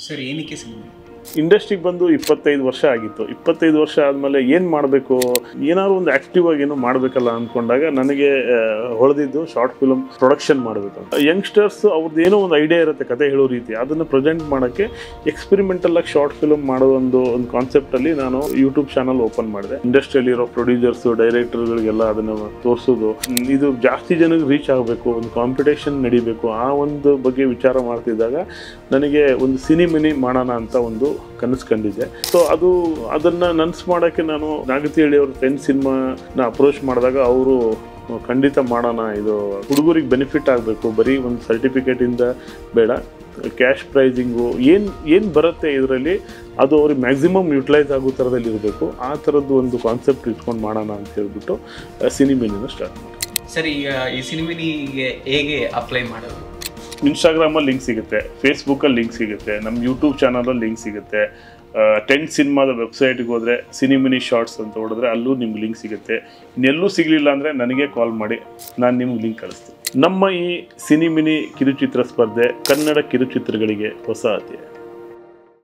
Sir ಏನಕ್ಕೆ cinema? ಇಂಡಸ್ಟ್ರಿಗೆ ಬಂದು 25 ವರ್ಷ ಆಗಿತ್ತು. 25 ವರ್ಷ ಆದಮೇಲೆ ಏನು ಮಾಡಬೇಕು, ಏನಾದ್ರು ಒಂದು ಆ್ಯಕ್ಟಿವ್ ಆಗಿ ಏನೋ ಮಾಡಬೇಕಲ್ಲ ಅಂದ್ಕೊಂಡಾಗ ನನಗೆ ಹೊಳೆದಿದ್ದು ಶಾರ್ಟ್ ಫಿಲ್ಮ್ ಪ್ರೊಡಕ್ಷನ್ ಮಾಡಬೇಕು ಅಂತ. ಯಂಗ್ಸ್ಟರ್ಸ್ ಅವ್ರದ್ದು ಏನೋ ಒಂದು ಐಡಿಯಾ ಇರುತ್ತೆ ಕತೆ ಹೇಳೋ ರೀತಿ, ಅದನ್ನು ಪ್ರೆಸೆಂಟ್ ಮಾಡೋಕ್ಕೆ ಎಕ್ಸ್ಪೆರಿಮೆಂಟಲ್ ಆಗಿ ಶಾರ್ಟ್ ಫಿಲ್ಮ್ ಮಾಡೋ ಒಂದು ಕಾನ್ಸೆಪ್ಟಲ್ಲಿ ನಾನು ಯೂಟ್ಯೂಬ್ ಚಾನಲ್ ಓಪನ್ ಮಾಡಿದೆ. ಇಂಡಸ್ಟ್ರಿಯಲ್ಲಿರೋ ಪ್ರೊಡ್ಯೂಸರ್ಸು ಡೈರೆಕ್ಟರ್ಗಳಿಗೆಲ್ಲ ಅದನ್ನು ತೋರಿಸೋದು, ಇದು ಜಾಸ್ತಿ ಜನಕ್ಕೆ ರೀಚ್ ಆಗಬೇಕು, ಒಂದು ಕಾಂಪಿಟೇಷನ್ ನಡಿಬೇಕು, ಆ ಒಂದು ಬಗ್ಗೆ ವಿಚಾರ ಮಾಡ್ತಿದ್ದಾಗ ನನಗೆ ಒಂದು ಸಿನಿಮಿನಿ ಮಾಡೋಣ ಅಂತ ಒಂದು ಕನಸು ಕಂಡಿದ್ದೆ. ಸೊ ಅದನ್ನು ನನಸು ಮಾಡೋಕ್ಕೆ ನಾನು ನಾಗತಿಹಳ್ಳಿ ಅವ್ರ 10 ಸಿನಿಮಾನ ಅಪ್ರೋಚ್ ಮಾಡಿದಾಗ ಅವರು ಖಂಡಿತ ಮಾಡೋಣ, ಇದು ಹುಡುಗರಿಗೆ ಬೆನಿಫಿಟ್ ಆಗಬೇಕು, ಬರೀ ಒಂದು ಸರ್ಟಿಫಿಕೇಟಿಂದ ಬೇಡ, ಕ್ಯಾಶ್ ಪ್ರೈಸಿಂಗು ಏನು ಬರುತ್ತೆ ಇದರಲ್ಲಿ ಅದು ಅವ್ರಿಗೆ ಮ್ಯಾಕ್ಸಿಮಮ್ ಯುಟಿಲೈಸ್ ಆಗೋ ಥರದಲ್ಲಿ ಇರಬೇಕು, ಆ ಥರದ್ದು ಒಂದು ಕಾನ್ಸೆಪ್ಟ್ ಇಟ್ಕೊಂಡು ಮಾಡೋಣ ಅಂತ ಹೇಳ್ಬಿಟ್ಟು ಸಿನಿಮಿನಿನ ಸ್ಟಾರ್ಟ್ ಮಾಡಿ. ಸರ್ ಈಗ ಈ ಸಿನಿಮಿನಿಗೆ ಹೇಗೆ ಅಪ್ಲೈ ಮಾಡೋದು? ಇನ್ಸ್ಟಾಗ್ರಾಮಲ್ಲಿ ಲಿಂಕ್ ಸಿಗುತ್ತೆ, ಫೇಸ್ಬುಕ್ಕಲ್ಲಿ ಲಿಂಕ್ ಸಿಗುತ್ತೆ, ನಮ್ಮ ಯೂಟ್ಯೂಬ್ ಚಾನಲಲ್ಲಿ ಲಿಂಕ್ ಸಿಗುತ್ತೆ. 10 ಸಿನಿಮಾದ ವೆಬ್ಸೈಟ್ಗೆ ಹೋದರೆ ಸಿನಿಮಿನಿ ಶಾರ್ಟ್ಸ್ ಅಂತ ಹೊಡೆದ್ರೆ ಅಲ್ಲೂ ನಿಮ್ಗೆ ಲಿಂಕ್ ಸಿಗುತ್ತೆ. ಇನ್ನೆಲ್ಲೂ ಸಿಗಲಿಲ್ಲ ಅಂದರೆ ನನಗೆ ಕಾಲ್ ಮಾಡಿ, ನಾನು ನಿಮ್ಗೆ ಲಿಂಕ್ ಕಳಿಸ್ತೀನಿ. ನಮ್ಮ ಈ ಸಿನಿಮಿನಿ ಕಿರುಚಿತ್ರ ಸ್ಪರ್ಧೆ ಕನ್ನಡ ಕಿರುಚಿತ್ರಗಳಿಗೆ ಹೊಸ ಅಧ್ಯಾಯ.